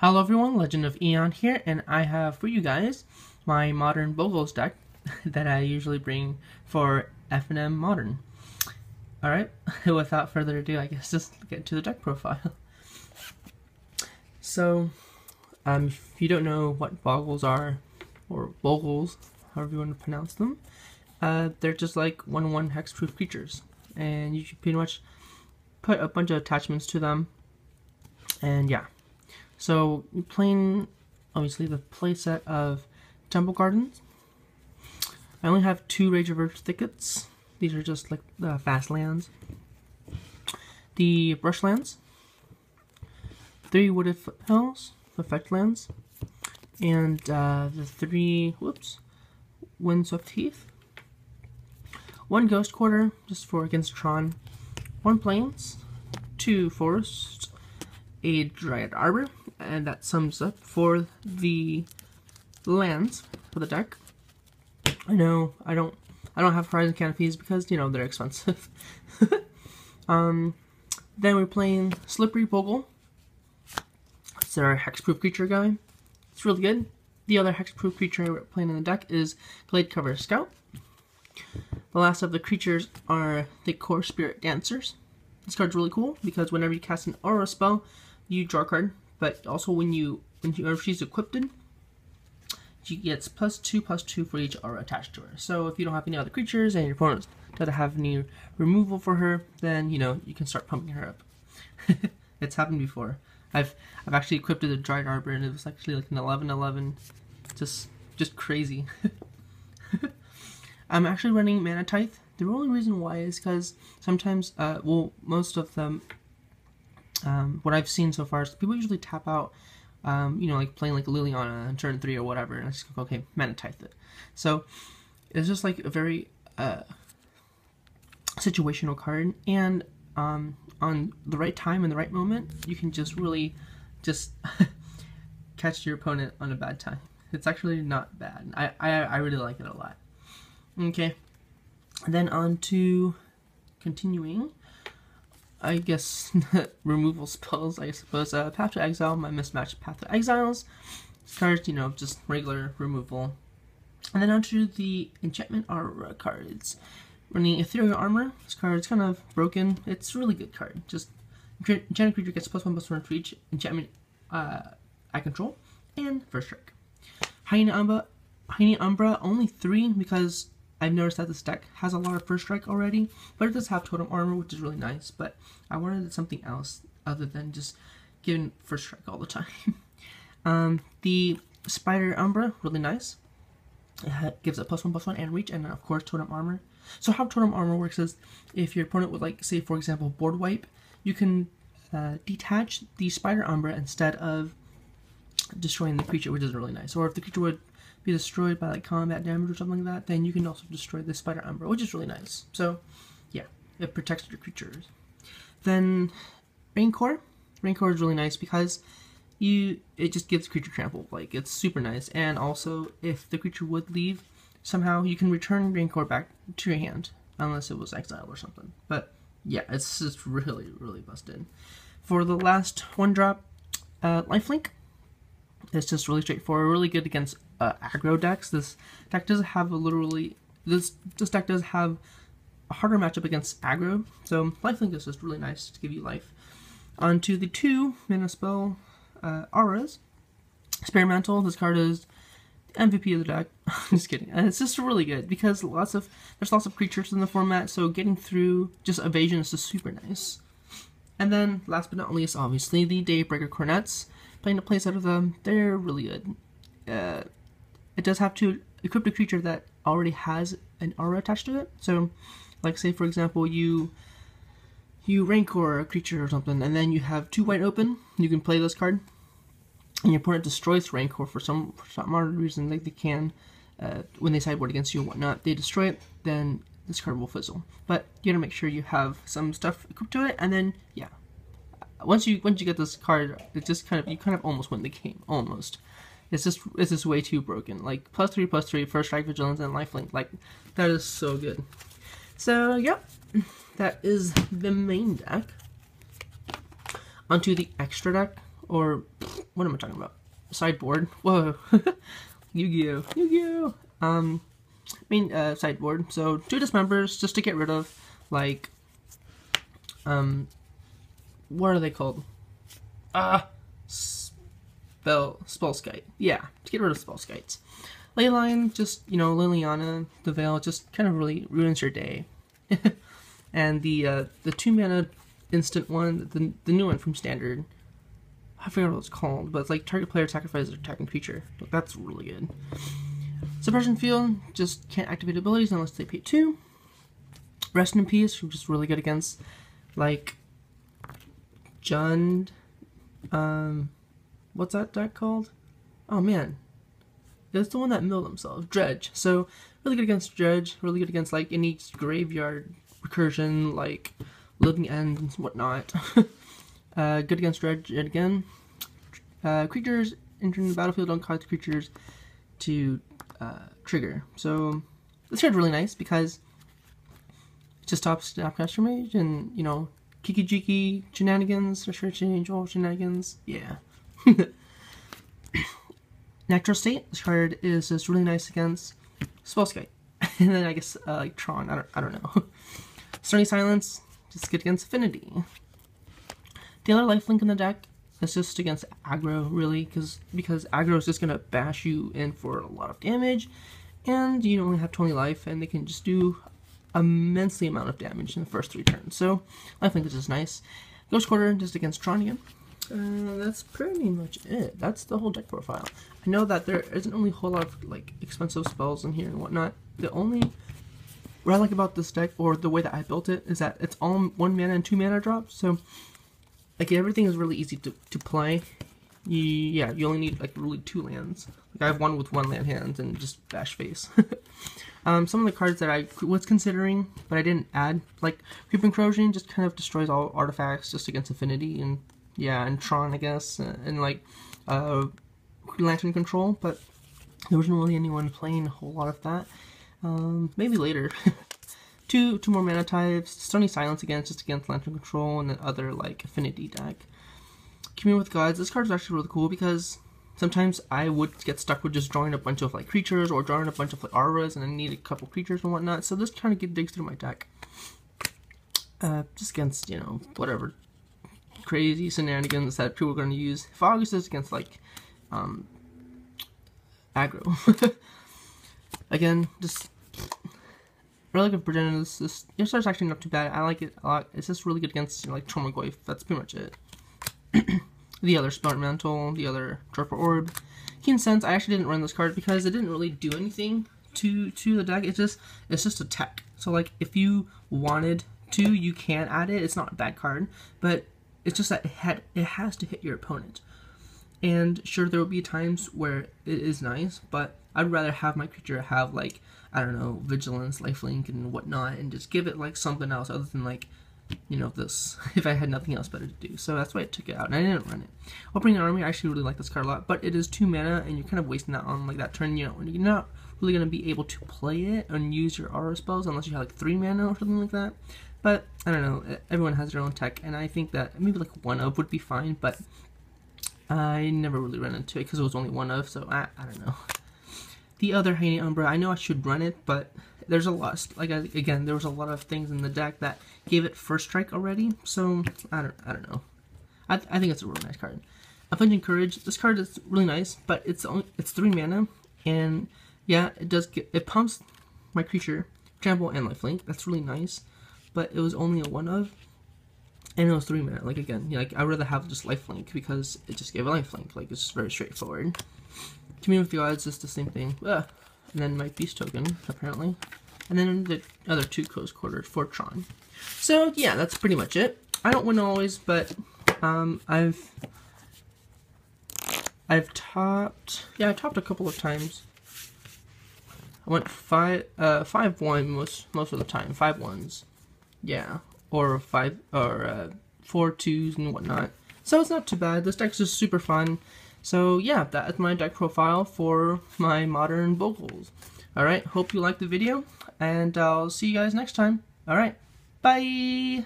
Hello everyone, Legend of Eon here, and I have for you guys my modern Bogles deck that I usually bring for F&M Modern. Alright, without further ado, I guess just get to the deck profile. So, if you don't know what Bogles are, or Bogles, however you want to pronounce them, they're just like 1/1 hexproof creatures, and you can pretty much put a bunch of attachments to them, and yeah. So, you're playing, obviously, the playset of Temple Gardens. I only have 2 Rage of Earth Thickets. These are just like the fast lands. The Brush lands. 3 Wooded Foothills, effect lands. And the 3, Windswept Heath. 1 Ghost Quarter, just for against Tron. 1 Plains. 2 Forests. A Dryad Arbor, and that sums up for the lands for the deck. I know I don't have Horizon Canopies because, you know, they're expensive. Then we're playing Slippery Bogle. It's our hexproof creature guy. It's really good. The other hexproof creature we're playing in the deck is Glade Cover Scout. The last of the creatures are the Core Spirit Dancers. This card's really cool because whenever you cast an aura spell, you draw a card, but also when she's equipped, she gets +2/+2 for each aura attached to her. So if you don't have any other creatures and your opponent doesn't have any removal for her, then you know you can start pumping her up. It's happened before. I've actually equipped the Dryad Arbor and it was actually like an 11/11, just crazy. I'm actually running Mana Tithe. The only reason why is because sometimes, most of them, what I've seen so far is people usually tap out, you know, like playing like Liliana on turn 3 or whatever, and I just go, okay, Mana Tithe it. So it's just like a very situational card, and on the right time and the right moment, you can just really catch your opponent on a bad time. It's actually not bad. I really like it a lot. Okay, and then on to continuing, I guess, removal spells, I suppose. Path to Exile, my mismatched Path to Exiles. Cards, you know, just regular removal. And then on to the Enchantment Aura cards. Running Ethereal Armor. This card is kind of broken. It's a really good card. Just, enchanted creature gets +1/+1 for each enchantment I control. And First Strike. Hyena Umbra, only 3 because I've noticed that this deck has a lot of First Strike already, but it does have Totem Armor, which is really nice, but I wanted something else other than just giving First Strike all the time. The Spider Umbra, really nice. It gives it +1/+1 and reach, and of course Totem Armor. So how Totem Armor works is, if your opponent would, like, say for example, board wipe, you can detach the Spider Umbra instead of destroying the creature, which is really nice. Or if the creature would be destroyed by like combat damage or something like that, then you can also destroy the Spider Umbra, which is really nice. So yeah, it protects your creatures. Then Rancor is really nice because it just gives creature trample. Like, it's super nice. And also, if the creature would leave somehow, you can return Rancor back to your hand unless it was exiled or something. But yeah, it's just really busted. For the last 1-drop, Lifelink. It's just really straightforward, really good against aggro decks. This deck does have this deck does have a harder matchup against aggro, so Lifelink is just really nice to give you life. On to the 2 mana spell auras. Experimental. This card is the MVP of the deck. Just kidding. And it's just really good because there's lots of creatures in the format, so getting through just evasion is just super nice. And then last but not least, obviously, the Daybreaker Cornets. Playing a playset of them, they're really good. It does have to equip a creature that already has an aura attached to it. So, like, say for example, you Rancor a creature or something, and then you have 2 white open. You can play this card, and your opponent destroys Rancor for some odd reason, like they can when they sideboard against you and whatnot. They destroy it, then this card will fizzle. But you gotta make sure you have some stuff equipped to it, and then yeah. Once you get this card, it just you kind of almost win the game. Almost. It's just way too broken. like +3/+3, First Strike, Vigilance, and Lifelink. Like, that is so good. So yeah, that is the main deck. Onto the extra deck, or what am I talking about? Sideboard. Whoa. Yu-Gi-Oh! Yu-Gi-Oh! Sideboard. So 2 dismembers just to get rid of, like, what are they called? Spellskite. Yeah, to get rid of Spellskites. Leyline, just, you know, Liliana, the Veil, just kind of really ruins your day. And the 2 mana instant one, the new one from Standard, I forget what it's called, but it's like target player sacrifices an attacking creature. That's really good. Suppression Field, just can't activate abilities unless they pay 2. Rest in Peace, which is really good against, like, Jund, what's that deck called? Oh man, it's the one that milled himself, Dredge. So really good against Dredge, really good against like any graveyard recursion, like Living End and whatnot. Good against Dredge yet again. Creatures entering the battlefield don't cause creatures to trigger. So this card's really nice because it just stops Snapcaster Mage and, you know, Kiki Jiki shenanigans, Resurrection Angel shenanigans. Yeah. Natural State. This card is just really nice against Spellskite. And then I guess like Tron. I don't know. Stony Silence. Just good against Affinity. The other lifelink in the deck is just against aggro, really, because aggro is just gonna bash you in for a lot of damage, and you only have 20 life, and they can just do immensely amount of damage in the first 3 turns. So lifelink is just nice. Ghost Quarter just against Tron again. That's pretty much it. That's the whole deck profile. I know that there isn't really a whole lot of like expensive spells in here and whatnot. The only what I like about this deck, or the way that I built it, is that it's all 1 mana and 2 mana drops. So like everything is really easy to play. You only need like really 2 lands. Like I have one with 1 land hand and just bash face. Some of the cards that I was considering, but I didn't add, like Creeping Corrosion just kind of destroys all artifacts just against Affinity, and yeah, and Tron, I guess, and like Lantern Control, but there wasn't really anyone playing a whole lot of that. Maybe later. two more mana types. Stony Silence again, just against Lantern Control, and then other like Affinity deck. Commune with Gods. This card is actually really cool because sometimes I would get stuck with just drawing a bunch of like creatures or drawing a bunch of like auras, and I need a couple creatures and whatnot. So this kind of digs through my deck. Just against, you know, whatever crazy shenanigans that people are going to use. Fog is against like aggro. Again, just really good Virginia. This your star's actually not too bad. I like it a lot. It's just really good against, you know, like Tormaglyph. That's pretty much it. The other Smart Mantle, the other Draper Orb. Keen Sense, I actually didn't run this card because it didn't really do anything to the deck. It's just a tech. So like if you wanted to, you can add it. It's not a bad card, but it's just that it has to hit your opponent. And sure, there will be times where it is nice, but I'd rather have my creature have like, I don't know, Vigilance, Lifelink, and whatnot, and just give it like something else other than like, you know, this, if I had nothing else better to do. So that's why I took it out, and I didn't run it. Opening Army, I actually really like this card a lot, but it is 2 mana, and you're kind of wasting that on like that turn. You know, you're not really going to be able to play it and use your aura spells unless you have like 3 mana or something like that. But I don't know, everyone has their own tech, and I think that maybe like 1 of would be fine, but I never really ran into it because it was only 1 of, so I don't know. The other Haini Umbra, I know I should run it, but there's a lot, like again, there was a lot of things in the deck that gave it first strike already, so I don't know. I think it's a really nice card. Avenging Courage, this card is really nice, but it's 3 mana, and yeah, it pumps my creature, Trample and Lifelink. That's really nice, but it was only a 1 of, and it was 3 mana. Like again, like I'd rather have just Lifelink because it just gave a Lifelink. Like it's very straightforward. Commune with the Gods is the same thing. And then my Beast Token, apparently. And then the other 2 Ghost Quarters for Tron. So yeah, that's pretty much it. I don't win always, but I've topped. Yeah, I topped a couple of times. I went 5-1 most of the time. 5-1s. Yeah, or 4 2s and whatnot. So it's not too bad. This deck's just super fun. So yeah, that is my deck profile for my modern Bogles. Alright, hope you liked the video, and I'll see you guys next time. Alright, bye!